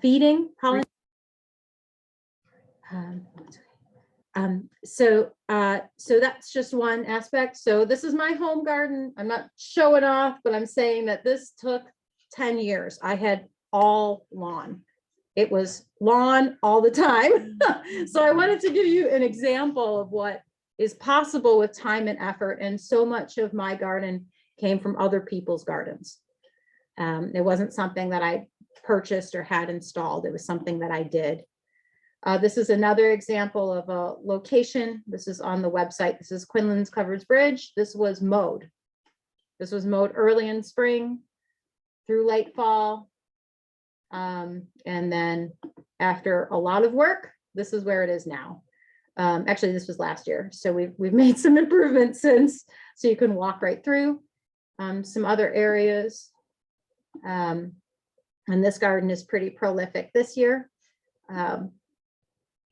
feeding pollinators. So that's just one aspect. So this is my home garden. I'm not showing off, but I'm saying that this took 10 years. I had all lawn. It was lawn all the time. So I wanted to give you an example of what is possible with time and effort. And so much of my garden came from other people's gardens. It wasn't something that I purchased or had installed. It was something that I did. This is another example of a location. This is on the website. This is Quinlan's Covered Bridge. This was mowed. This was mowed early in spring through late fall. And then after a lot of work, this is where it is now. Actually, this was last year. So we've made some improvements since, so you can walk right through. Some other areas. And this garden is pretty prolific this year. And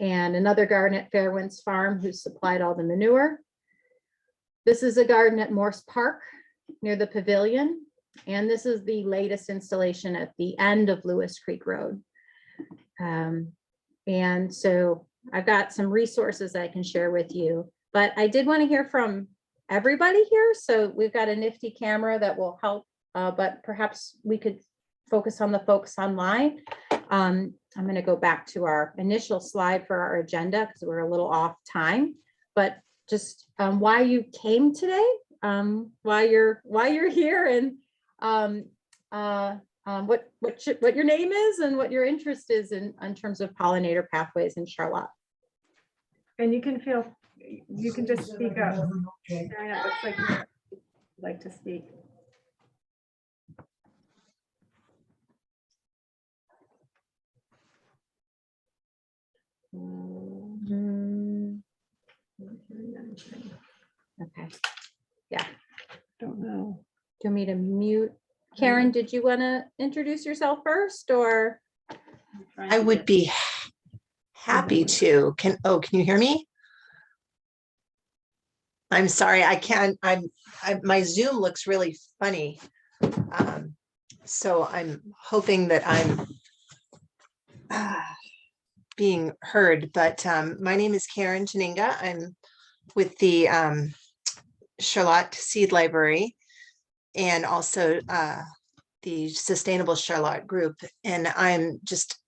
another garden at Fairwinds Farm who supplied all the manure. This is a garden at Morse Park near the pavilion. And this is the latest installation at the end of Lewis Creek Road. And so I've got some resources I can share with you, but I did want to hear from everybody here. So we've got a nifty camera that will help, but perhaps we could focus on the folks online. I'm going to go back to our initial slide for our agenda because we're a little off time, but just why you came today, why you're here, and what your name is and what your interest is in terms of pollinator pathways in Charlotte. And you can just speak up. Sharon, it looks like you'd like to speak. Okay. Yeah. Don't know. Do you want me to mute? Karen, did you want to introduce yourself first, or? I would be happy to. Can you hear me? I'm sorry, I can't. My Zoom looks really funny. So I'm hoping that I'm being heard, but my name is Karen Janinga. I'm with the Charlotte Seed Library and also the Sustainable Charlotte group. And I'm just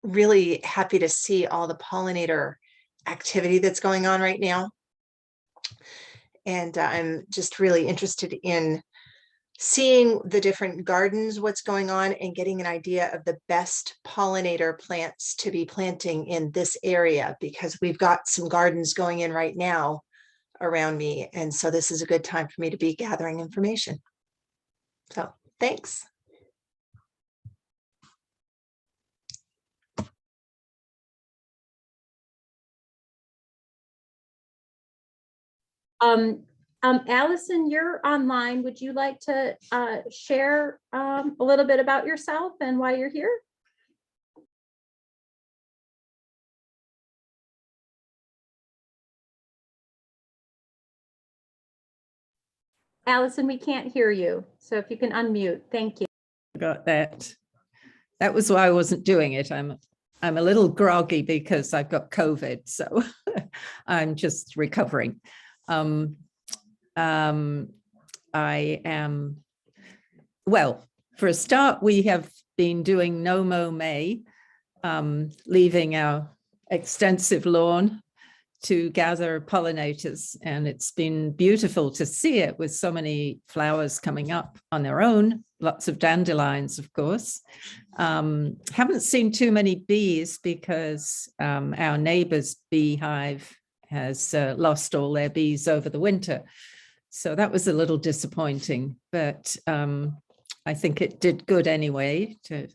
really happy to see all the pollinator activity that's going on right now. And I'm just really interested in seeing the different gardens, what's going on, and getting an idea of the best pollinator plants to be planting in this area, because we've got some gardens going in right now around me. And so this is a good time for me to be gathering information. So thanks. Allison, you're online. Would you like to share a little bit about yourself and why you're here? Allison, we can't hear you. So if you can unmute, thank you. Got that. That was why I wasn't doing it. I'm a little groggy because I've got COVID, so I'm just recovering. I am, well, for a start, we have been doing No Mow May, leaving our extensive lawn to gather pollinators, and it's been beautiful to see it with so many flowers coming up on their own, lots of dandelions, of course. Haven't seen too many bees because our neighbor's beehive has lost all their bees over the winter. So that was a little disappointing, but I think it did good anyway to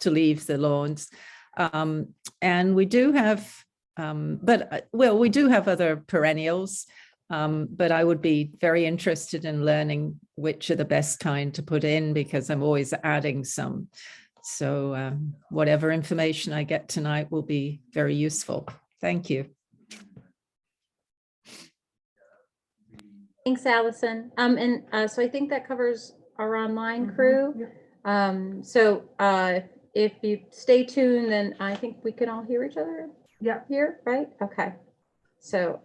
leave the lawns. And we do have, we do have other perennials, but I would be very interested in learning which are the best kind to put in, because I'm always adding some. So whatever information I get tonight will be very useful. Thank you. Thanks, Allison. So I think that covers our online crew. So if you stay tuned, then I think we can all hear each other Yeah. here, right? Okay. So,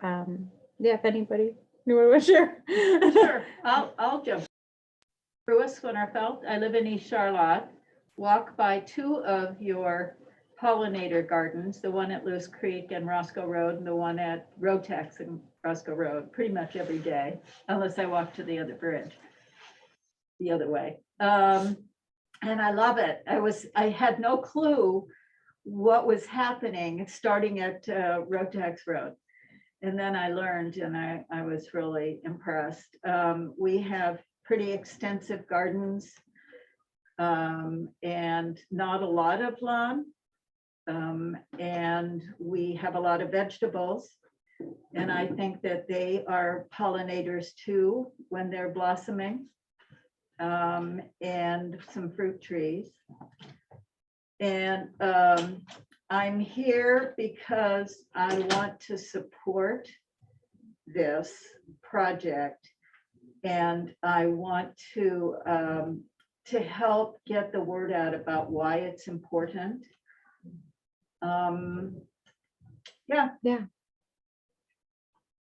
yeah, if anybody knew what I was share. Sure, I'll jump. Bruce Winterfeld, I live in East Charlotte. Walk by 2 of your pollinator gardens, the one at Loose Creek and Roscoe Road, and the one at Rotex and Roscoe Road, pretty much every day, unless I walk to the other bridge, the other way. And I love it. I had no clue what was happening, starting at Rotex Road. And then I learned, and I was really impressed. We have pretty extensive gardens and not a lot of lawn. And we have a lot of vegetables. And I think that they are pollinators too when they're blossoming. And some fruit trees. And I'm here because I want to support this project, and I want to help get the word out about why it's important. Yeah.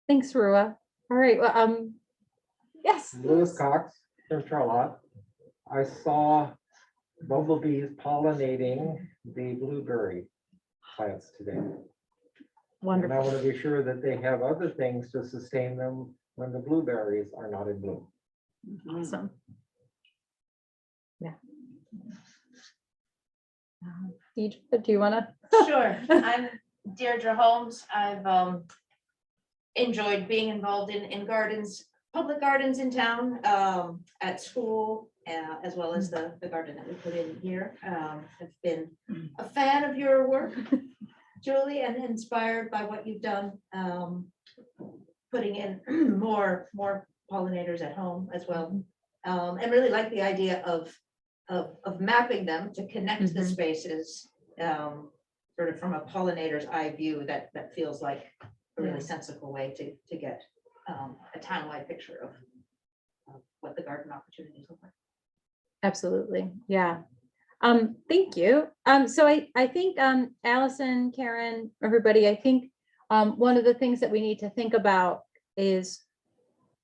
Thanks, Rua. All right, well, yes. Lewis Cox from Charlotte. I saw bumblebees pollinating the blueberry plants today. And I Wonderful. want to be sure that they have other things to sustain them when the blueberries are not in bloom. Awesome. Yeah. Deidre, do you want to? Sure, I'm Deirdre Holmes. I've enjoyed being involved in gardens, public gardens in town, at school, as well as the garden that we put in here. I've been a fan of your work, Julie, and inspired by what you've done, putting in more pollinators at home as well. And really like the idea of mapping them to connect the spaces, sort of from a pollinator's eye view that feels like a really sensible way to get a townwide picture of what the garden opportunities look like. Absolutely, yeah. Thank you. So I think Allison, Karen, everybody, I think one of the things that we need to think about is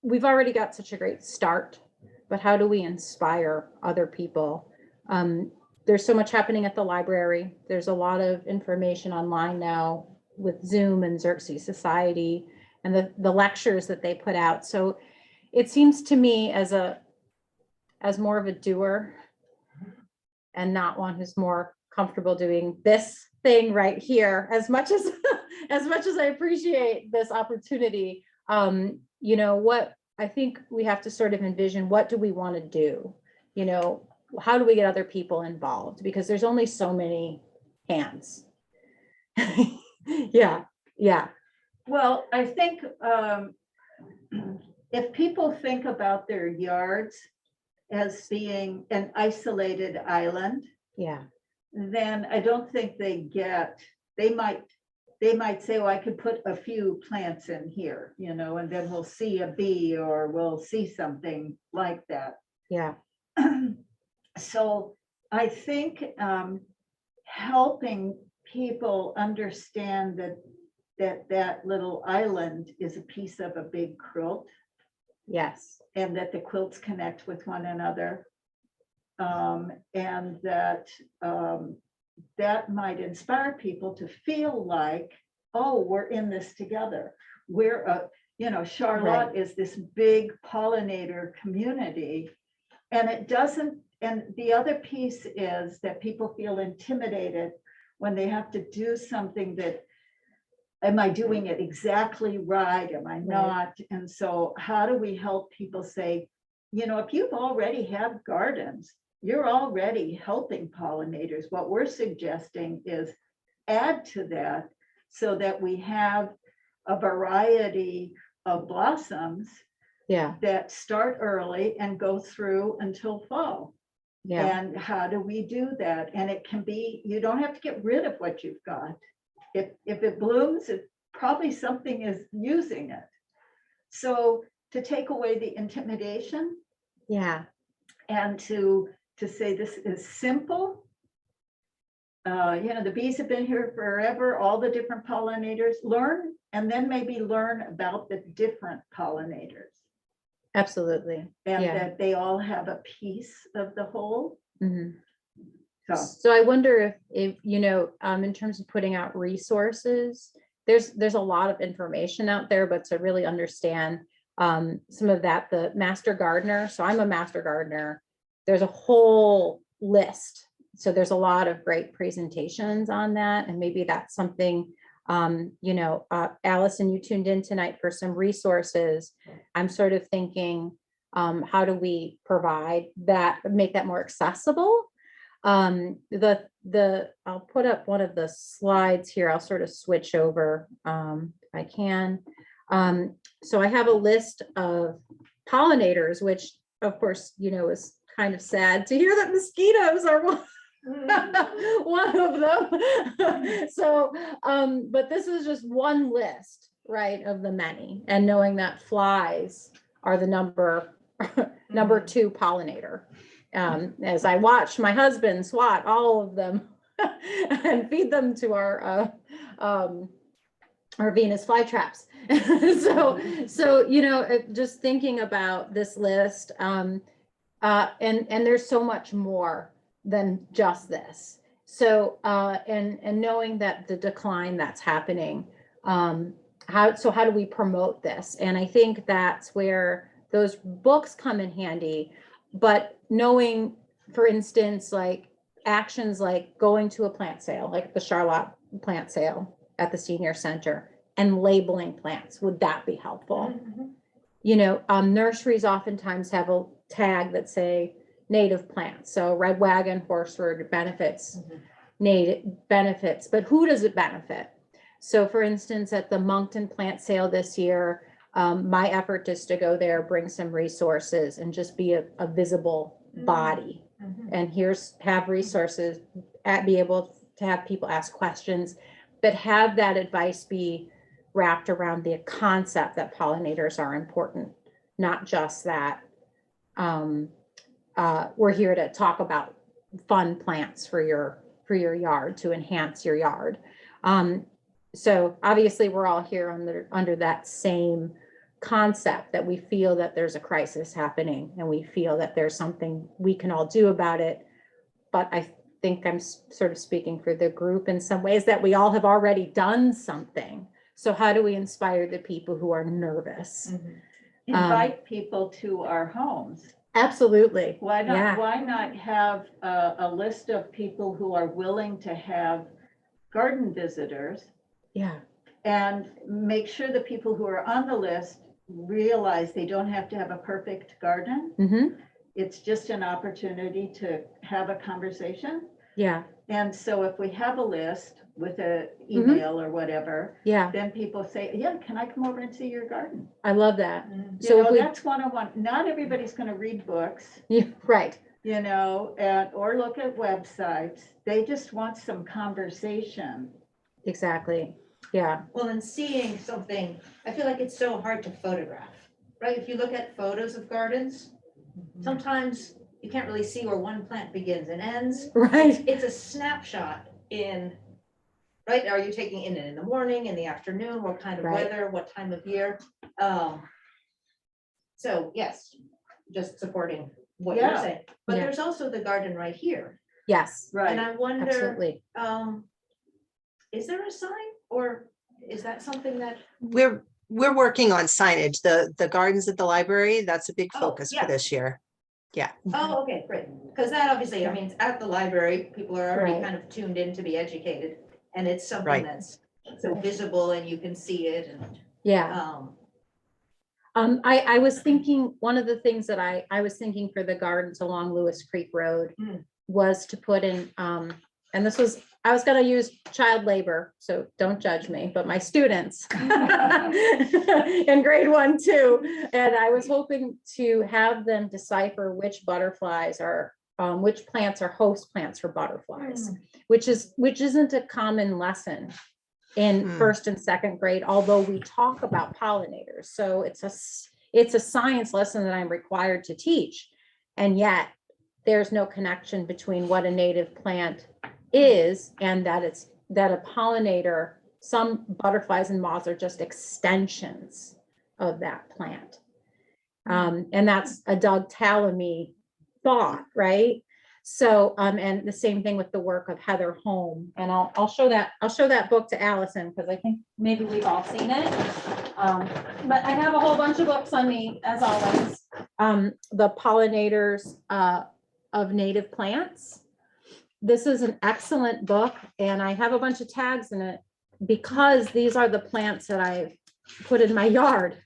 we've already got such a great start, but how do we inspire other people? There's so much happening at the library. There's a lot of information online now with Zoom and Xerxes Society and the lectures that they put out. So it seems to me as more of a doer and not one who's more comfortable doing this thing right here, as much as I appreciate this opportunity, you know, what I think we have to sort of envision, what do we want to do? You know, how do we get other people involved? Because there's only so many hands. Yeah. Well, I think if people think about their yards as being an isolated island, Yeah. then I don't think they might say, oh, I could put a few plants in here, you know, and then we'll see a bee or we'll see something like that. Yeah. So I think helping people understand that little island is a piece of a big quilt, Yes. and that the quilts connect with one another, and that that might inspire people to feel like, oh, we're in this together. We're you know, Charlotte is this big pollinator community, and it doesn't. And the other piece is that people feel intimidated when they have to do something that, am I doing it exactly right? Am I not? And so how do we help people say, you know, if you've already have gardens, you're already helping pollinators. What we're suggesting is add to that so that we have a variety of blossoms Yeah. that start early and go through until fall. Yeah. And how do we do that? And it can be, you don't have to get rid of what you've got. If it blooms, it probably something is using it. So to take away the intimidation Yeah. and to say this is simple the bees have been here forever, all the different pollinators, learn, and then maybe learn about the different pollinators. Absolutely. And Yeah. that they all have a piece of the whole. Mhm. So, So I wonder if, in terms of putting out resources, there's a lot of information out there, but to really understand some of that, the master gardener. So I'm a master gardener. There's a whole list. So there's a lot of great presentations on that. And maybe that's something, Allison, you tuned in tonight for some resources. I'm sort of thinking, how do we provide that, make that more accessible? I'll put up one of the slides here. I'll sort of switch over if I can. So I have a list of pollinators, which of course, is kind of sad to hear that mosquitoes are one of them. So, but this is just one list, right, of the many, and knowing that flies are the number two pollinator. As I watch my husband swat all of them and feed them to our Venus flytraps. So just thinking about this list, and there's so much more than just this. So and knowing that the decline that's happening, how do we promote this? And I think that's where those books come in handy. But knowing, for instance, like actions like going to a plant sale, like the Charlotte plant sale at the senior center, and labeling plants, would that be helpful? Nurseries oftentimes have a tag that say native plants. So red wagon, horsewort benefits, native benefits, but who does it benefit? So for instance, at the Moncton plant sale this year, my effort is to go there, bring some resources, and just be a visible body. And have resources, be able to have people ask questions, but have that advice be wrapped around the concept that pollinators are important, not just that we're here to talk about fun plants for your yard, to enhance your yard. So obviously we're all here under that same concept, that we feel that there's a crisis happening and we feel that there's something we can all do about it. But I think I'm sort of speaking for the group in some ways, that we all have already done something. So how do we inspire the people who are nervous? invite people to our homes. Absolutely. Why not, Yeah. why not have a list of people who are willing to have garden visitors, Yeah. and make sure the people who are on the list realize they don't have to have a perfect garden. Mm-hmm. It's just an opportunity to have a conversation. Yeah. And so if we have a list with an email or whatever, Yeah. then people say, yeah, can I come over and see your garden? I love that. So So if we, that's one-on-one. Not everybody's going to read books, yeah, right. or look at websites. They just want some conversation. Exactly. Yeah. Well, and seeing something, I feel like it's so hard to photograph, right? If you look at photos of gardens, sometimes you can't really see where one plant begins and ends. Right. It's a snapshot right? Are you taking it in the morning, in the afternoon, what kind of Right. weather, what time of year? So yes, just supporting what you're Yeah. saying. But Yeah. there's also the garden right here. Yes. And Right. I wonder, Absolutely. is there a sign, or is that something that, We're working on signage. The gardens at the library, that's a big Oh, focus for yeah. this year. oh, okay, great. Because that obviously, I mean, at the library, people are already Right. kind of tuned in to be educated. And it's something Right. that's so visible and you can see it and, Yeah. I was thinking, one of the things that I was thinking for the gardens along Lewis Creek Road was to put in, and this was, I was gonna use child labor, so don't judge me, but my students in grade 1, 2, and I was hoping to have them decipher which butterflies are, which plants are host plants for butterflies, which isn't a common lesson in first and second grade, although we talk about pollinators. So it's a science lesson that I'm required to teach. And yet there's no connection between what a native plant is, and that it's, that a pollinator, some butterflies and moths are just extensions of that plant. And that's a Doug Tallamy thought, right? So, and the same thing with the work of Heather Holm, and I'll show that book to Allison, because I think maybe we've all seen it. But I have a whole bunch of books on me, as always. The Pollinators of Native Plants. This is an excellent book, and I have a bunch of tags in it because these are the plants that I've put in my yard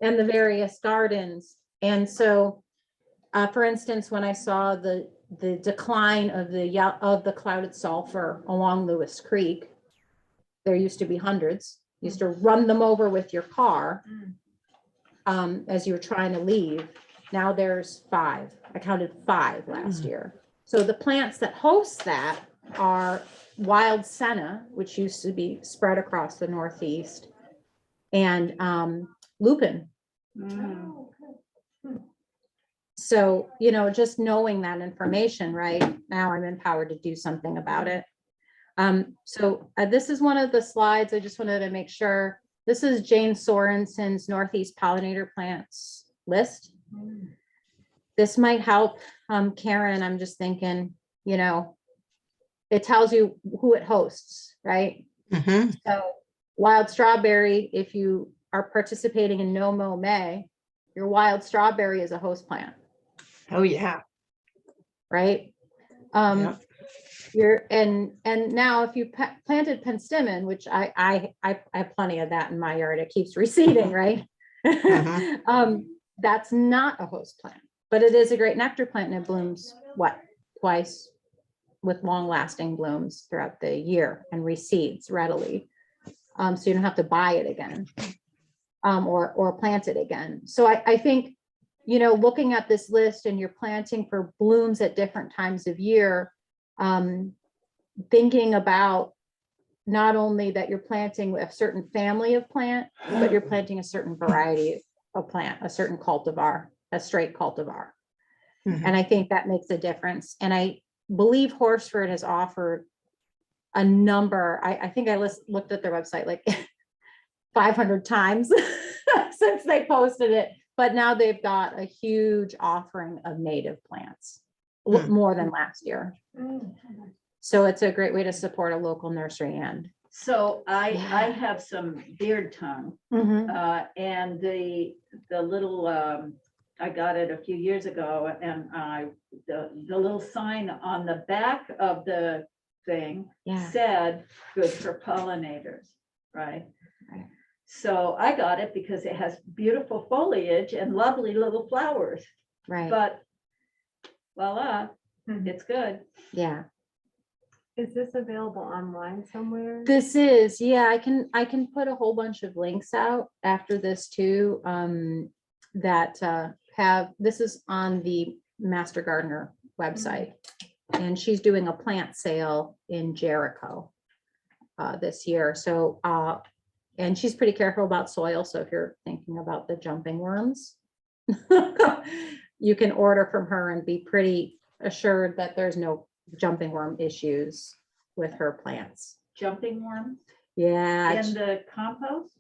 and the various gardens. And so, for instance, when I saw the decline of the clouded sulfur along Lewis Creek, there used to be hundreds. You used to run them over with your car as you were trying to leave. Now there's 5. I counted 5 last year. So the plants that host that are wild senna, which used to be spread across the Northeast, and lupin. So, just knowing that information, right now, I'm empowered to do something about it. So this is one of the slides. I just wanted to make sure. This is Jane Sorensen's Northeast pollinator plants list. This might help, Karen. I'm just thinking, it tells you who it hosts, right? Mhm. So wild strawberry, if you are participating in No Mow May, your wild strawberry is a host plant, Oh, yeah. right? Yeah. And now if you planted penstemon, which I have plenty of that in my yard, it keeps receding, right? That's not a host plant, but it is a great nectar plant, and it blooms twice with long lasting blooms throughout the year and recedes readily. So you don't have to buy it again or plant it again. So I think, looking at this list, and you're planting for blooms at different times of year, thinking about not only that you're planting a certain family of plant, but you're planting a certain variety of plant, a certain cultivar, a straight cultivar. Mhm. And I think that makes a difference. And I believe Horsford has offered a number, I think I looked at their website like 500 times since they posted it, but now they've got a huge offering of native plants, more than last year. So it's a great way to support a local nursery end. So I have some beard tongue, and the little, I got it a few years ago, and the little sign on the back of the thing Yeah. said, good for pollinators, right? Right. So I got it because it has beautiful foliage and lovely little flowers, Right. but voila, it's good. Yeah. Is this available online somewhere? This is, yeah, I can put a whole bunch of links out after this too, that this is on the Master Gardener website. And she's doing a plant sale in Jericho this year. So, and she's pretty careful about soil. So if you're thinking about the jumping worms, you can order from her and be pretty assured that there's no jumping worm issues with her plants. Jumping worms Yeah. in the compost?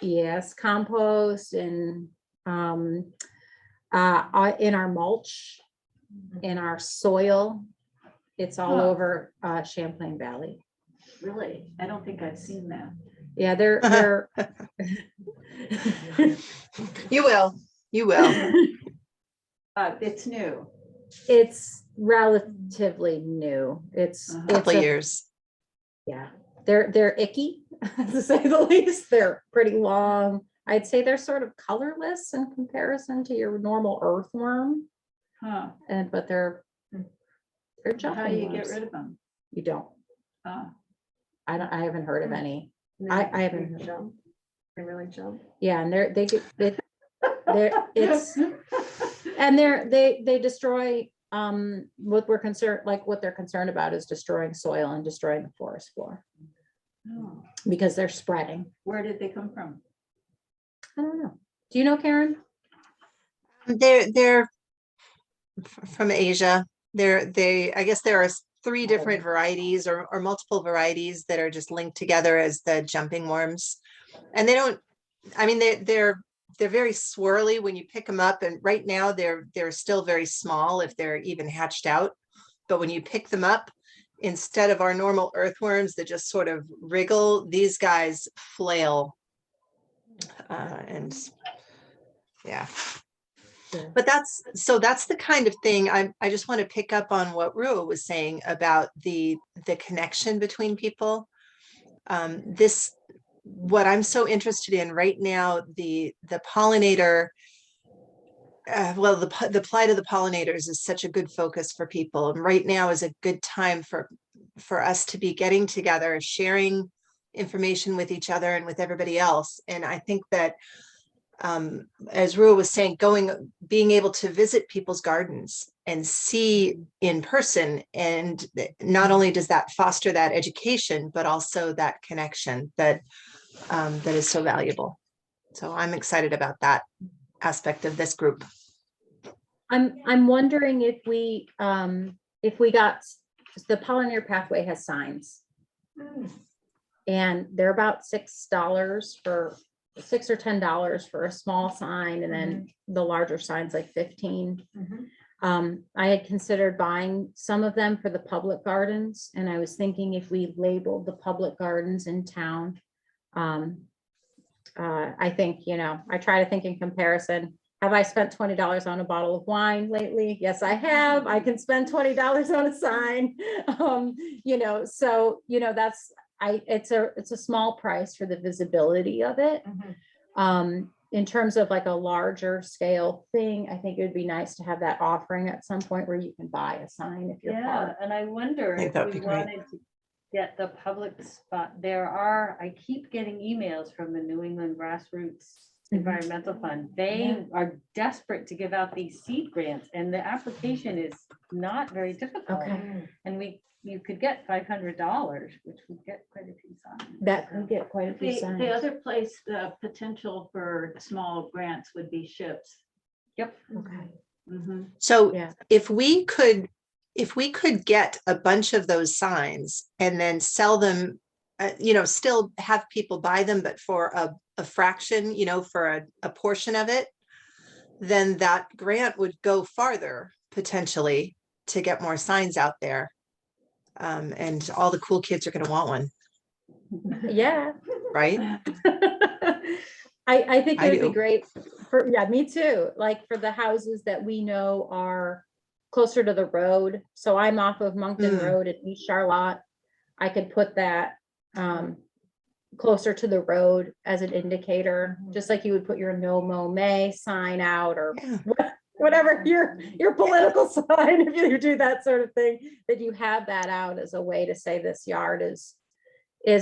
Yes, compost and in our mulch, in our soil. It's all over Champlain Valley. Really? I don't think I've seen that. Yeah, they're You will. It's new. it's relatively new. It's Couple a- years. Yeah, they're icky, to say the least. They're pretty long. I'd say they're sort of colorless in comparison to your normal earthworm, Huh. but they're jumping How do you worms. get rid of them? You don't. Oh. I haven't heard of any. And I they haven't. jump. They really jump. Yeah, and they destroy what they're concerned about is destroying soil and destroying the forest floor Oh. because they're spreading. Where did they come from? I don't know. Do you know, Karen? They're from Asia. I guess there are three different varieties or multiple varieties that are just linked together as the jumping worms. And they don't, I mean, they're very swirly when you pick them up. And right now they're still very small if they're even hatched out. But when you pick them up, instead of our normal earthworms that just sort of wriggle, these guys flail. And yeah. But that's the kind of thing I just want to pick up on what Rua was saying about the connection between people. What I'm so interested in right now, the pollinator, well, the plight of the pollinators is such a good focus for people. And right now is a good time for us to be getting together, sharing information with each other and with everybody else. And I think that as Rua was saying, being able to visit people's gardens and see in person, and not only does that foster that education, but also that connection that is so valuable. So I'm excited about that aspect of this group. I'm wondering if we got, the Pollinator Pathway has signs. And they're about $6 for $6 or $10 for a small sign, and then the larger signs like 15. I had considered buying some of them for the public gardens, and I was thinking if we labeled the public gardens in town. I think, I try to think in comparison. Have I spent $20 on a bottle of wine lately? Yes, I have. I can spend $20 on a sign. That's, it's a small price for the visibility of it. In terms of like a larger scale thing, I think it would be nice to have that offering at some point where you can buy a sign if you're part. And I wonder I think if that'd we be great. wanted to get the public spot. I keep getting emails from the New England Grassroots Environmental Fund. They are desperate to give out these seed grants, and the application is not very difficult. Okay. And you could get $500, which would get quite a few signs. That could get quite a few The signs. other place, the potential for small grants would be ships. Yep. Okay. Mhm. So Yeah. if we could get a bunch of those signs and then sell them, still have people buy them, but for a fraction, for a portion of it, then that grant would go farther potentially to get more signs out there. And all the cool kids are going to want one, Yeah. right? I think I it would be do. great me too. Like for the houses that we know are closer to the road. So I'm off of Moncton Road in East Charlotte. I could put that closer to the road as an indicator, just like you would put your no mow May sign out or whatever your political sign, if you do that sort of thing, that you have that out as a way to say this yard is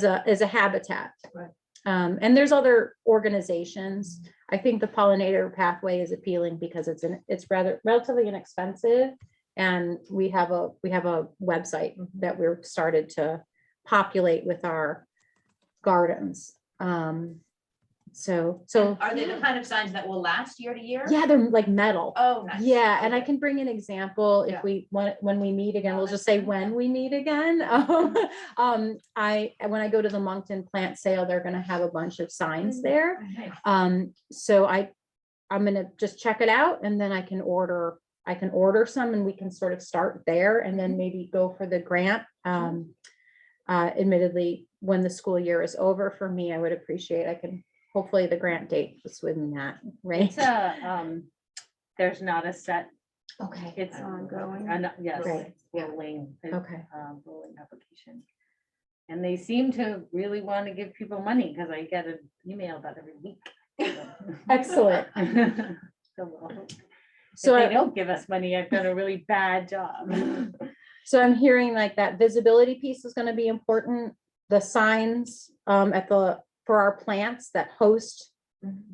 a habitat. Right. And there's other organizations. I think the Pollinator Pathway is appealing because it's relatively inexpensive, and we have a website that we're started to populate with our gardens. So Are they the kind of signs that will last year to year? yeah, they're like metal. Oh, nice. Yeah, and I Okay. can bring an example if Yeah. we want, when we meet again, Oh, we'll that's just say good. when we meet again. When I go to the Moncton plant sale, they're gonna have a bunch of signs there. Nice. So I'm gonna just check it out, and then I can order some, and we can sort of start there and then maybe go for the grant. Admittedly, when the school year is over for me, I would appreciate, hopefully the grant date is within that, right? It's there's not a set, Okay. it's Ongoing. yes, Great. it's rolling. Okay. Rolling application. And they seem to really want to give people money, because I get an email about every week. Excellent. So So if they don't give us money, I've done a really bad job. So I'm hearing like that visibility piece is going to be important. The signs for our plants that host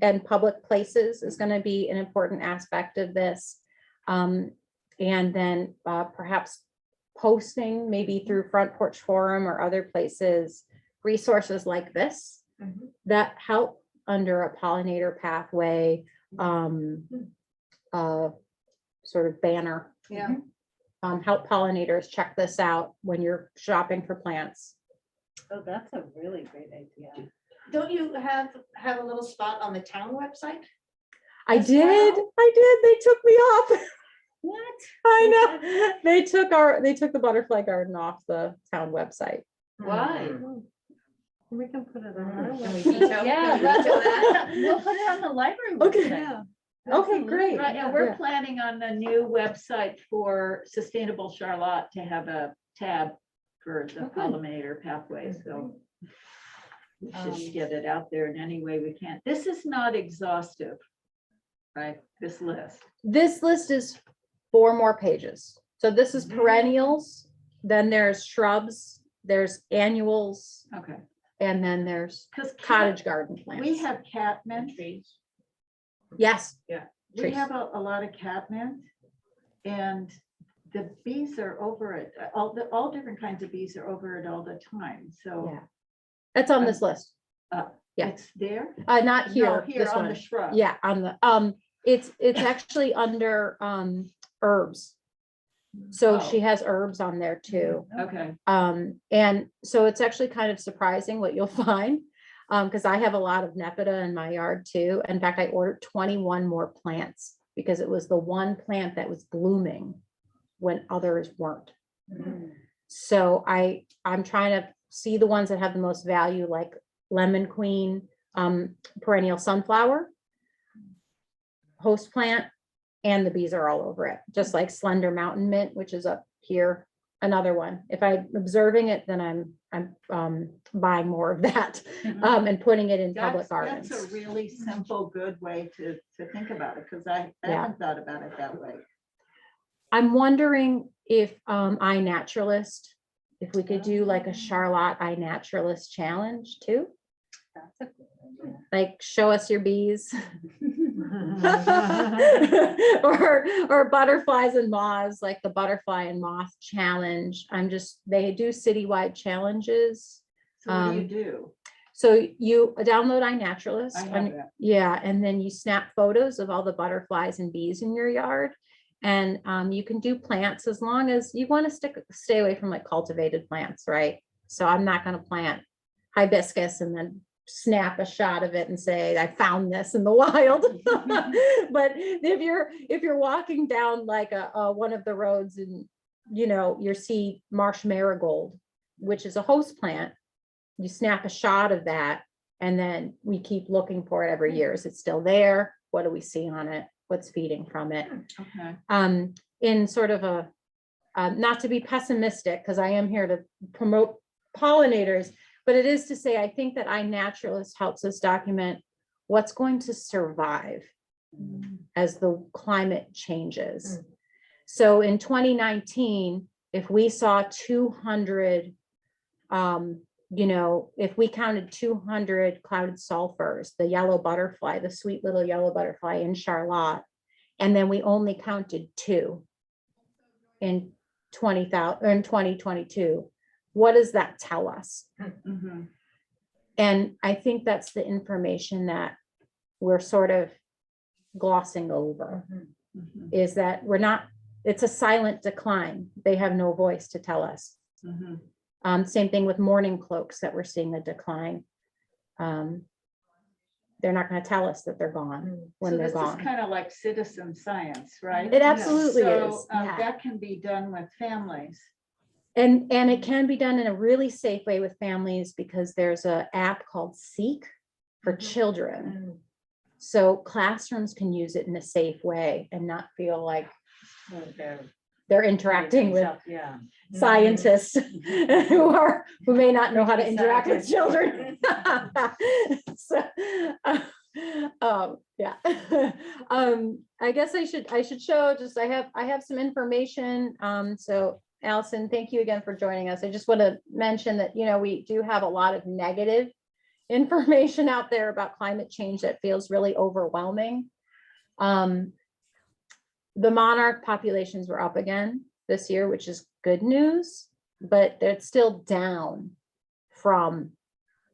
and public places is going to be an important aspect of this. And then perhaps posting maybe through Front Porch Forum or other places, resources like this that help under a Pollinator Pathway sort of banner. Yeah. help pollinators check this out when you're shopping for plants. Oh, that's a really great idea. Don't you have a little spot on the town website? I As did, well? I did. They took me off. What? I know. They took the butterfly garden off the town website. Why? We can put it on. our Can we website. veto? Yeah, Can we veto that? We'll put it on the library Okay. website. Okay, great. Right, and Yeah. we're planning on the new website for Sustainable Charlotte to have a tab for the Pollinator Pathways, so we should get it out there in any way we can. This is not exhaustive, right? This list. This list is 4 more pages. So this is perennials, then there's shrubs, there's annuals, Okay. and then there's Because cottage garden plants. we have catmint. Yes, We trees. have a lot of catmint, and the bees are over it. All different kinds of bees are over it all the time. So Yeah. It's on this list. yeah. it's there. Not No, here, here this on one. the shrub. Yeah, on the, it's actually under, herbs. So she Oh. has herbs on there too. Okay. And so it's actually kind of surprising what you'll find. Because I have a lot of Nepeta in my yard too. In fact, I ordered 21 more plants because it was the one plant that was blooming when others weren't. So I'm trying to see the ones that have the most value, like lemon queen, perennial sunflower, host plant, and the bees are all over it, just like slender mountain mint, which is up here. Another one. If I'm observing it, then I'm buying more of that and putting it in public gardens. That's a really simple, good way to think about it, because I Yeah. haven't thought about it that way. I'm wondering if iNaturalist, if we could do like a Charlotte iNaturalist challenge too, That's a good idea. like show us your bees. or butterflies and moths, like the butterfly and moth challenge. They do citywide challenges. So what do you do? So you download iNaturalist. I have and- that. Yeah, and then you snap photos of all the butterflies and bees in your yard. And you can do plants as long as you want to stay away from like cultivated plants, right? So I'm not going to plant hibiscus and then snap a shot of it and say, I found this in the wild. But if you're walking down like a one of the roads and you see marsh marigold, which is a host plant, you snap a shot of that, and then we keep looking for it every year. Is it still there? What do we see on it? What's feeding from it? Okay. In sort of a, not to be pessimistic, because I am here to promote pollinators, but it is to say, I think that iNaturalist helps us document what's going to survive as the climate changes. So in 2019, if we saw 200, if we counted 200 clouded sulfurs, the yellow butterfly, the sweet little yellow butterfly in Charlotte, and then we only counted 2 in 2022, what does that tell us? Mhm. And I think that's the information that we're sort of glossing over, Mhm. is that it's a silent decline. They have no voice to tell us. Mhm. Same thing with mourning cloaks, that we're seeing a decline. They're not going to tell us that they're gone when So they're this is gone. kind of like citizen science, right? It absolutely So, is. Yeah. that can be done with families. And it can be done in a really safe way with families, because there's an app called Seek for children. So classrooms can use it in a safe way and not feel like they're interacting with Yeah. scientists who may not know how to interact with children. So, yeah. I guess I should show just, I have some information. So Allison, thank you again for joining us. I just want to mention that, we do have a lot of negative information out there about climate change that feels really overwhelming. The monarch populations were up again this year, which is good news, but it's still down from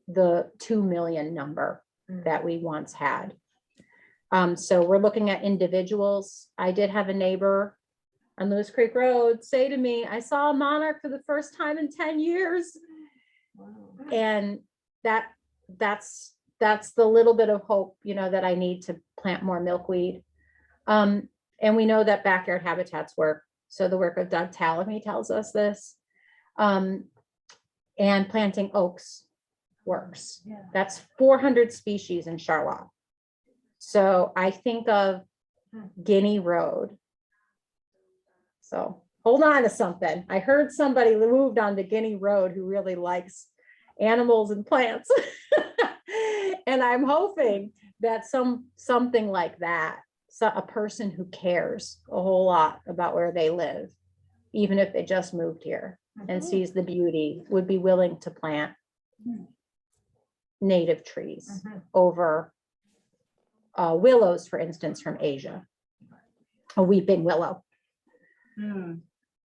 the 2 million number that we once had. So we're looking at individuals. I did have a neighbor on Lewis Creek Road say to me, I saw a monarch for the first time in 10 years. And that's the little bit of hope, you know, that I need to plant more milkweed. And we know that backyard habitats work. So the work of Doug Tallamy tells us this. And planting oaks works. Yeah. That's 400 species in Charlotte. So I think of Guinea Road. So hold on to something. I heard somebody moved on to Guinea Road who really likes animals and plants. And I'm hoping that something like that, so a person who cares a whole lot about where they live, even if they just moved here and sees the beauty, would be willing to plant native trees over willows, for instance, from Asia. A weeping willow, Hmm,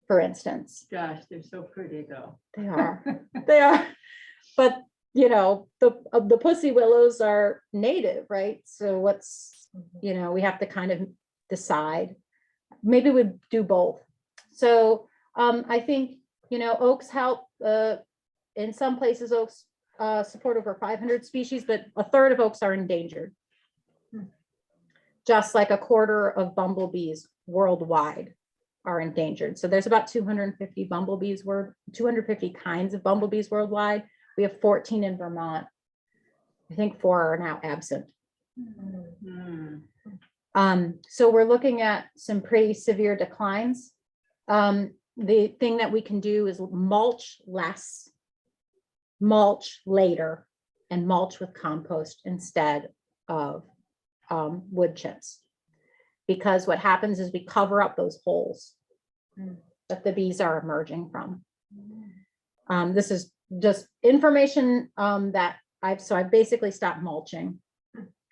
for instance. gosh, they're so pretty though. They are. They are. But you know, the pussy willows are native, right? So what's, you know, we have to kind of decide. Maybe we do both. So I think, you know, oaks help. In some places, oaks support over 500 species, but a third of oaks are endangered. Just like a quarter of bumblebees worldwide are endangered. So there's about 250 bumblebees, 250 kinds of bumblebees worldwide. We have 14 in Vermont. I think 4 are now absent. So we're looking at some pretty severe declines. The thing that we can do is mulch less, mulch later, and mulch with compost instead of wood chips. Because what happens is we cover up those holes that the bees are emerging from. This is just information that I've basically stopped mulching.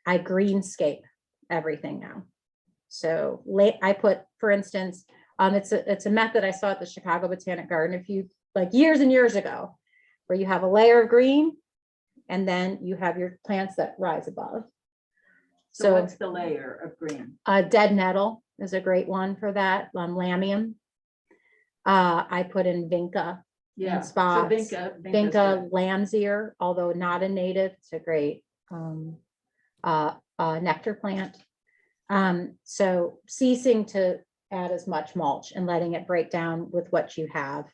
I greenscape everything now. So I put, for instance, it's a method I saw at the Chicago Botanic Garden a few, like years and years ago, where you have a layer of green and then you have your plants that rise above. So what's the layer of green? Dead nettle is a great one for that, lamium. I put in vinca. Yeah, so spots. Vinca's Vinca good. lamb's ear, although not a native, it's a great nectar plant. So ceasing to add as much mulch and letting it break down with what you have,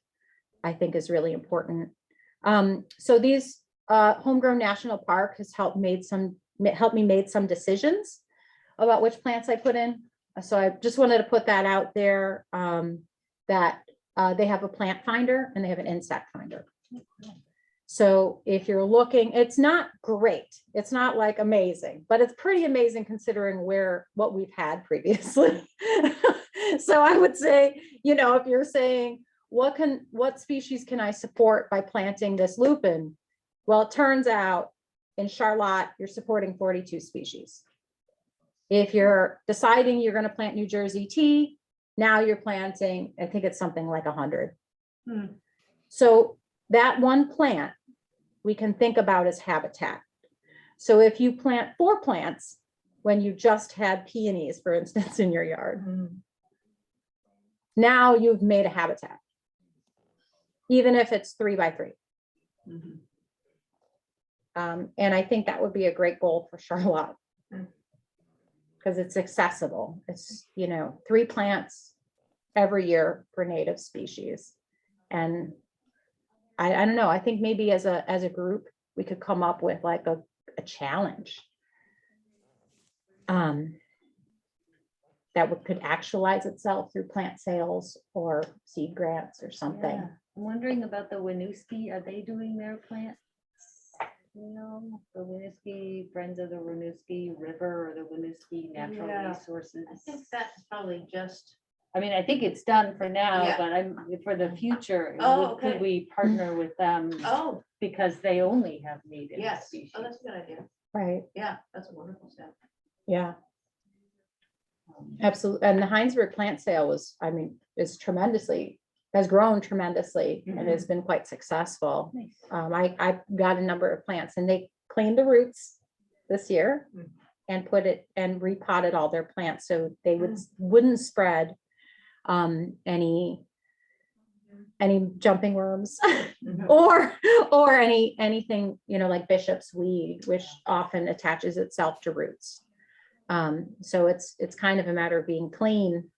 I think is really important. So these Homegrown National Park has helped me make some decisions about which plants I put in. So I just wanted to put that out there, that they have a plant finder and they have an insect finder. So if you're looking, it's not great. It's not like amazing, but it's pretty amazing considering what we've had previously. So I would say, you know, if you're saying, what species can I support by planting this lupin? Well, it turns out in Charlotte, you're supporting 42 species. If you're deciding you're going to plant New Jersey tea, now you're planting, I think it's something like 100. So that one plant we can think about as habitat. So if you plant 4 plants when you just had peonies, for instance, in your yard, now you've made a habitat, even if it's 3 by 3. And I think that would be a great goal for Charlotte because it's accessible. It's, you know, 3 plants every year for native species. And I don't know, I think maybe as a group, we could come up with like a challenge that could actualize itself through plant sales or seed grants or something. Yeah. I'm wondering about the Winooski. Are they doing their plants? You know, the Winooski, Friends of the Winooski River or the Winooski Natural Yeah. Resources. I think that's probably just, I mean, I think it's done for now, Yeah. but I'm, for the future, Oh, okay. could we partner with them? oh, Because they only have native yes, species. oh, that's a good idea. Right, Yeah, that's a wonderful step. yeah, absolutely. And the Heinsberg plant sale was, I mean, has grown tremendously and has been quite successful. Nice. I got a number of plants and they cleaned the roots this year and put it and repotted all their plants so they wouldn't spread. any jumping worms or anything, like bishop's weed, which often attaches itself to roots. So it's kind of a matter of being clean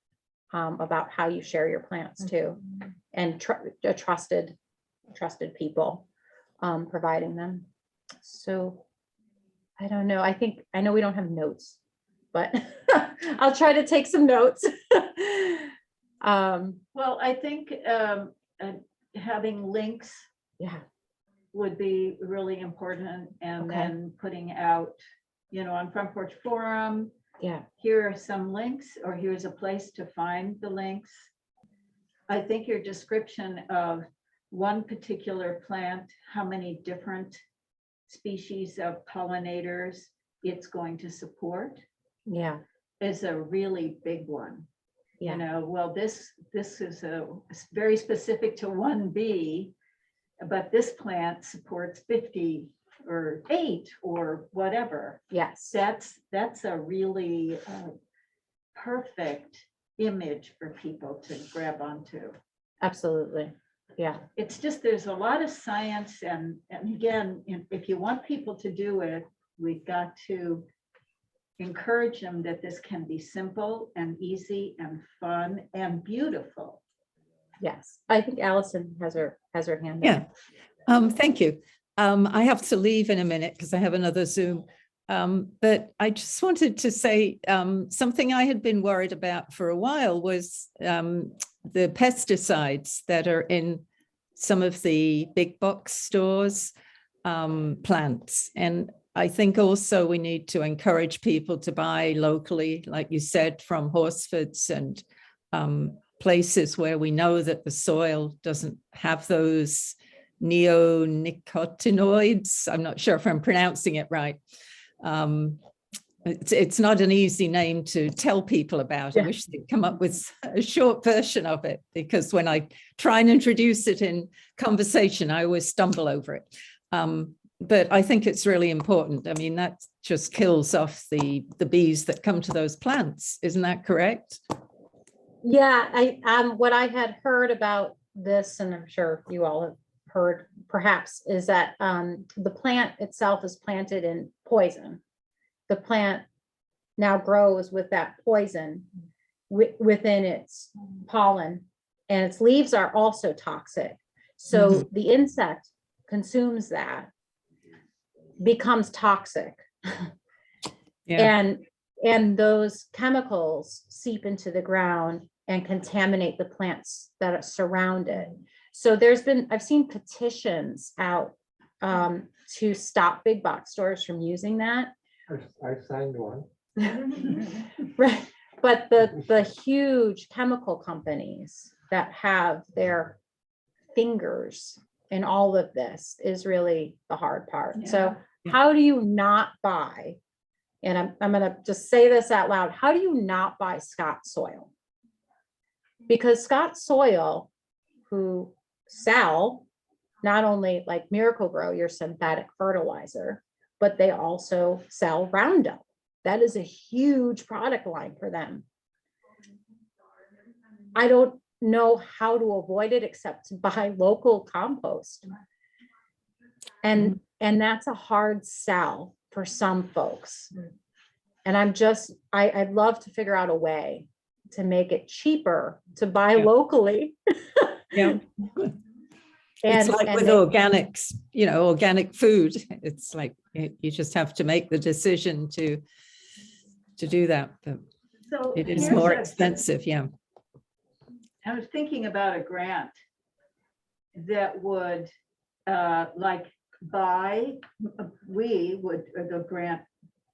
about how you share your plants too, and trusted people providing them. So I don't know. I know we don't have notes, but I'll try to take some notes. Well, I think having links Yeah. would be really important, and Okay. then putting out, on Front Porch Forum, Yeah. here are some links, or here's a place to find the links. I think your description of one particular plant, how many different species of pollinators it's going to support, Yeah. is a really big one. Yeah. Well, this is it's very specific to one bee, but this plant supports 50 or 8 or whatever. Yes. That's a really perfect image for people to grab onto. Absolutely. Yeah. It's just, there's a lot of science, and again, if you want people to do it, we've got to encourage them that this can be simple and easy and fun and beautiful. Yes. I think Allison has her hand up. Yeah. Thank you. I have to leave in a minute because I have another Zoom. But I just wanted to say something I had been worried about for a while was the pesticides that are in some of the big box stores, plants. And I think also we need to encourage people to buy locally, like you said, from Horsfords and places where we know that the soil doesn't have those neonicotinoids. I'm not sure if I'm pronouncing it right. It's not an easy name to tell people about. Yeah. I wish they'd come up with a short version of it, because when I try and introduce it in conversation, I always stumble over it. But I think it's really important. I mean, that just kills off the bees that come to those plants. Isn't that correct? Yeah, what I had heard about this, and I'm sure you all have heard perhaps, is that the plant itself is planted in poison. The plant now grows with that poison within its pollen, and its leaves are also toxic. So the insect consumes that, becomes toxic. Yeah. And those chemicals seep into the ground and contaminate the plants that surround it. So I've seen petitions out to stop big box stores from using that. I signed one. Right. But the huge chemical companies that have their fingers in all of this is really the hard part. So how do you not buy, and I'm going to just say this out loud, how do you not buy Scott soil? Because Scott soil, who sell not only like Miracle-Gro, your synthetic fertilizer, but they also sell Roundup. That is a huge product line for them. I don't know how to avoid it except to buy local compost. And that's a hard sell for some folks. And I'd love to figure out a way to make it cheaper to buy locally. Yeah. It's like with organics, organic food. It's like you just have to make the decision to do that. But So it is here's more expensive. Yeah. I was thinking about a grant that would like buy, the grant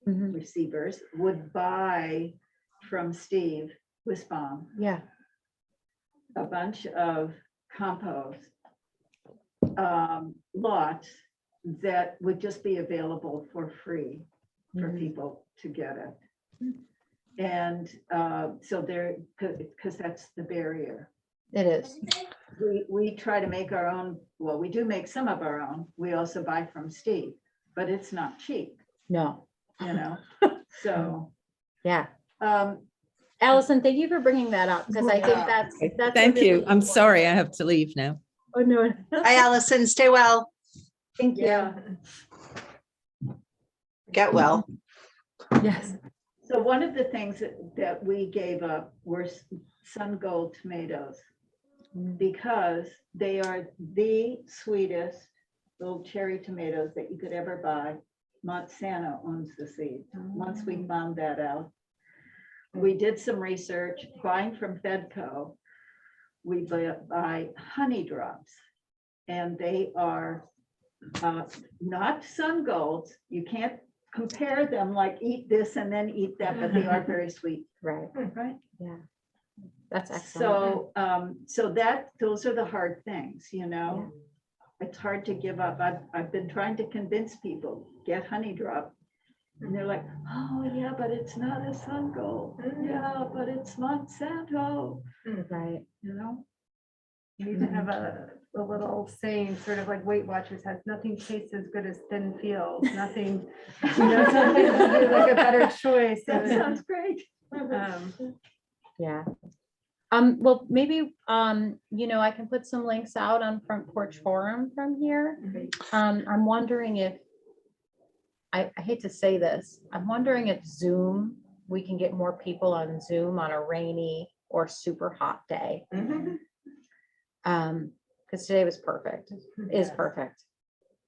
receivers would buy from Steve Wisbaum Yeah. a bunch of compost lots that would just be available for free for people to get it. And so because that's the barrier. It is. We try to make our own, well, we do make some of our own. We also buy from Steve, but it's not cheap, No. So. Yeah. Allison, thank you for bringing that up, because I think that's. a Thank really you. I'm important- sorry I have to leave now. Oh, no. Hi, Allison. Stay well. Thank you. Yeah. Get well. Yes. So one of the things that we gave up were sun gold tomatoes, because they are the sweetest little cherry tomatoes that you could ever buy. Monsanto owns the seed. Once we found that out, we did some research, buying from Fedco. We buy honey drops, and they are not sun golds. You can't compare them like eat this and then eat that, but they are very sweet. Right. Right. Yeah. That's excellent. So those are the hard things, you know. It's hard to give up. I've been trying to convince people, get honey drop. And they're like, oh yeah, but it's not a sun gold. Yeah, but it's Monsanto, Right. you know? You need to have a little saying, sort of like Weight Watchers has, nothing tastes as good as thin fields, nothing, something to be like a better choice. That sounds great. Yeah. Well, maybe, I can put some links out on Front Porch Forum from here. I'm wondering if, I hate to say this, I'm wondering if Zoom, we can get more people on Zoom on a rainy or super hot day. Because today was perfect, is perfect.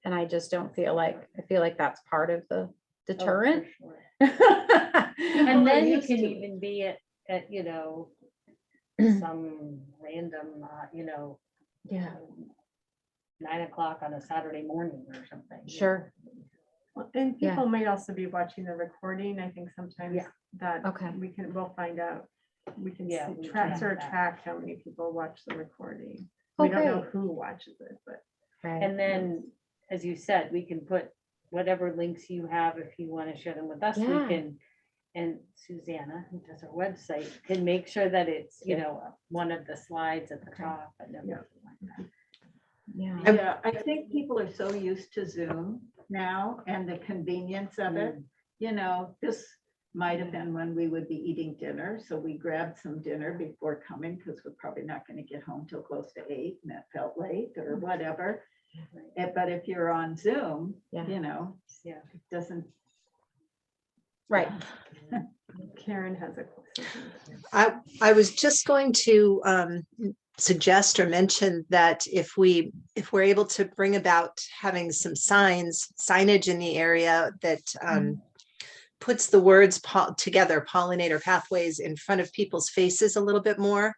And I just don't feel like, I feel like that's part of the deterrent. And then you used can to even be at, some random, Yeah, 9 o'clock on a Saturday morning or something. sure. And Yeah. people might also be watching the recording. I think sometimes Yeah. that Okay. we'll find out. We can Yeah, see- we track can. track how many people watch the recording. We don't know Okay. who watches it, but Right. And then, as you said, we can put whatever links you have, if you want to share them with us, we Yeah. can. And Susanna, who does our website, can make sure that it's, one of the slides at the top and everything like that. Yeah. Yeah, I think people are so used to Zoom now and the convenience of it. This might have been when we would be eating dinner, so we grabbed some dinner before coming, because we're probably not going to get home till close to 8, and that felt late or whatever. But if you're on Zoom, Yeah. Yeah. it doesn't. Right. Karen has a question. I was just going to suggest or mention that if we're able to bring about having some signage in the area that puts the words together, Pollinator Pathways, in front of people's faces a little bit more.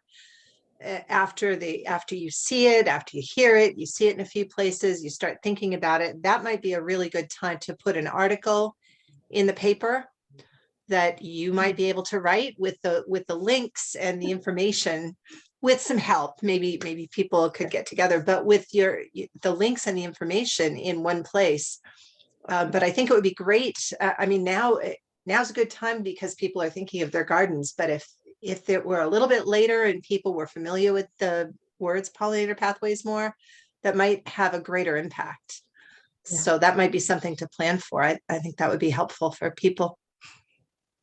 After you see it, after you hear it, you see it in a few places, you start thinking about it. That might be a really good time to put an article in the paper that you might be able to write with the links and the information, with some help. Maybe people could get together, but with the links and the information in one place. But I think it would be great. I mean, now's a good time because people are thinking of their gardens. But if it were a little bit later and people were familiar with the words Pollinator Pathways more, that might have a greater impact. Yeah. So that might be something to plan for. I think that would be helpful for people.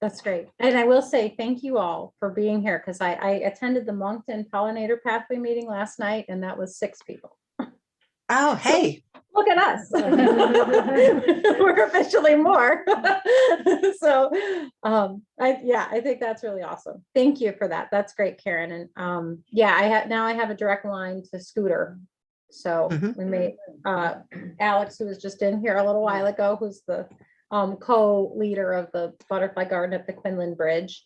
That's great. And I will say thank you all for being here, because I attended the Moncton Pollinator Pathway meeting last night, and that was 6 people. Oh, hey. Look at us. We're officially more. So I think that's really awesome. Thank you for that. That's great, Karen. And I have a direct line to Scooter. So we made Alex, who was just in here a little while ago, who's the co-leader of the butterfly garden at the Quinlan Bridge.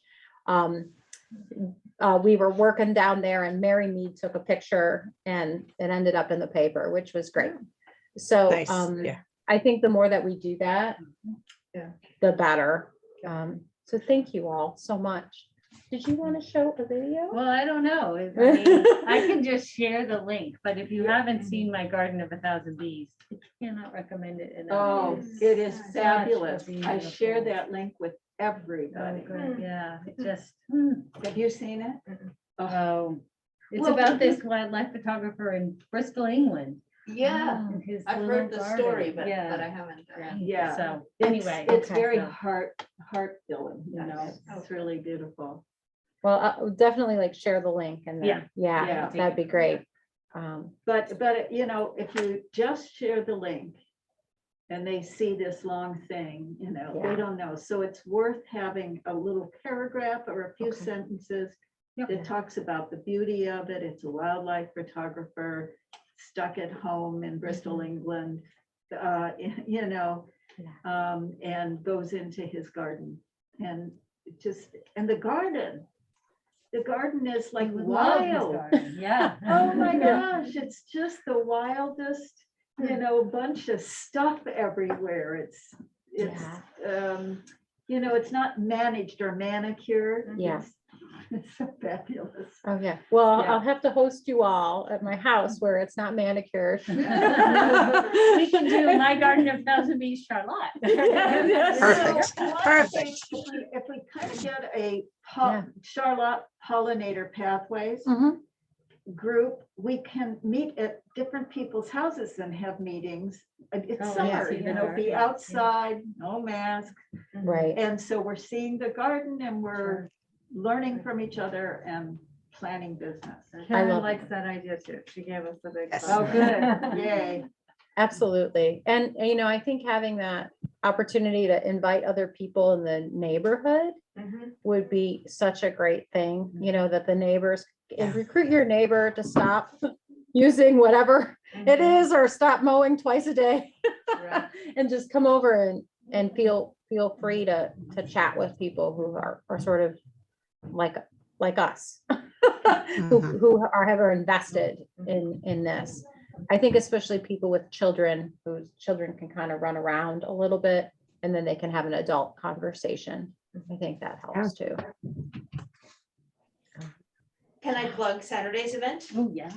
We were working down there, and Mary Mead took a picture, and it ended up in the paper, which was great. So Nice. Yeah. I think the more that we do that, the better. So thank you all so much. Did you want to show a video? Well, I don't know. I mean, I can just share the link, but if you haven't seen my Garden of 1,000 Bees, I cannot recommend it enough. Oh, it is such a fabulous. I beautiful- share that link with Oh, everybody. good. Yeah, it just, Have you seen it? oh, it's Well, about this wildlife photographer in Bristol, England. Yeah, and his I've little heard the garden. story, but Yeah, I haven't. Yeah. So It's- anyway. It's okay, very so- heart-filling, you know, it's really beautiful. Well, I'll definitely like share the link and Yeah. then, yeah, Yeah. that'd be great. But, you know, if you just share the link and they see this long thing, you know, Yeah. they don't know. So it's worth having a little paragraph or a few Okay. sentences Yep. that talks about the beauty of it. It's a wildlife photographer stuck at home in Bristol, England, you know, and goes into his garden and and the garden is like Love his wild. garden, yeah. Oh my gosh, it's just the wildest, you know, bunch of stuff everywhere. It's, you know, it's not managed or manicured. Yeah. It's so fabulous. Oh, yeah. Well, Yeah. I'll have to host you all at my house where it's not manicured. We can do my garden of Thousand Bees, Charlotte. Perfect, So one perfect. thing, if we kind of get a Yeah. Charlotte Pollinator Pathways Mhm. group, we can meet at different people's houses and have meetings. It's Oh, summer, yeah. you know, be outside, no mask. Right. And so we're seeing the garden and we're learning from each other and planning business. Karen love likes that idea too. She gave us the big. Yes. Oh, thumbs good, up. yay. Absolutely. And, you know, I think having that opportunity to invite other people in the neighborhood Mhm. would be such a great thing, you know, that the neighbors, and recruit your neighbor to stop using whatever it is, or stop mowing twice a day. Right. And just come over and feel free to chat with people who are sort of like us. Who are invested in this. I think especially people with children, whose children can kind of run around a little bit, and then they can have an adult conversation. I think that helps too. Can I plug Saturday's event? Oh, yeah.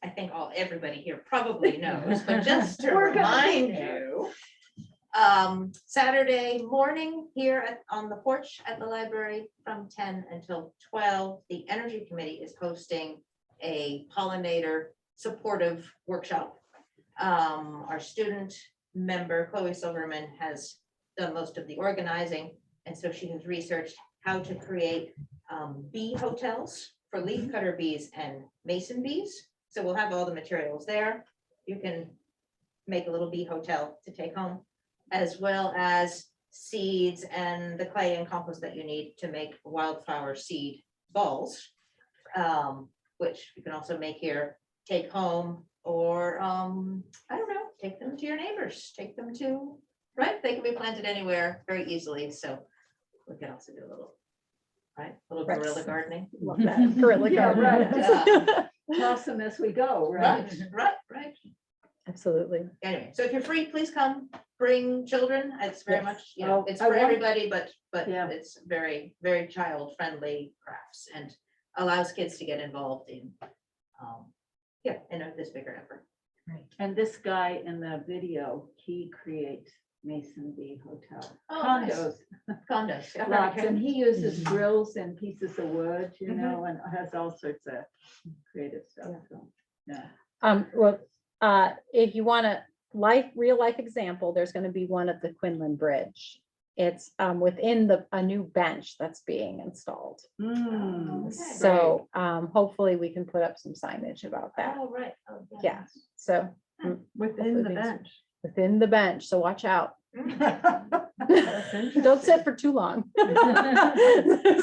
I think everybody here probably knows, but just to We're gonna be remind there. you. Saturday morning here on the porch at the library from 10 until 12, the Energy Committee is hosting a pollinator supportive workshop. Our student member, Chloe Silverman, has done most of the organizing, and so she has researched how to create bee hotels for leaf cutter bees and mason bees. So we'll have all the materials there. You can make a little bee hotel to take home, as well as seeds and the clay and compost that you need to make wildflower seed balls, which you can also make here, take home, or I don't know, take them to your neighbors, take them to, right? They can be planted anywhere very easily. So we can also do a little, right, little Right. guerrilla gardening. Love that. Guerrilla Yeah, garden. Yeah. Toss them as we go, right? Right. Absolutely. Anyway, so if you're free, please come, bring children. It's very Yes. much, you know, Oh, it's I for want- everybody, but Yeah. it's very, very child-friendly crafts and allows kids to get involved in, this bigger effort. And this guy in the video, he creates Mason Bee Hotel Oh, nice. condos, Condos. yeah. lots, and he uses Mhm. grills and pieces of wood, you Mhm. know, and has all sorts of creative stuff. So, yeah. Well, if you want a real life example, there's going to be one at the Quinlan Bridge. It's within a new bench that's being installed. Mm, Okay. So hopefully we can put up some signage about that. Oh, right. Oh, Yeah. So Within the Hopefully bench. within the bench, so watch out. That's Don't sit for too long.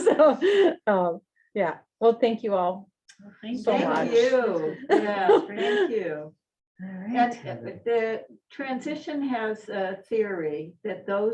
So, yeah, well, thank you all. Thank So much. Thank you, yeah, thank you. All And the transition has a theory that those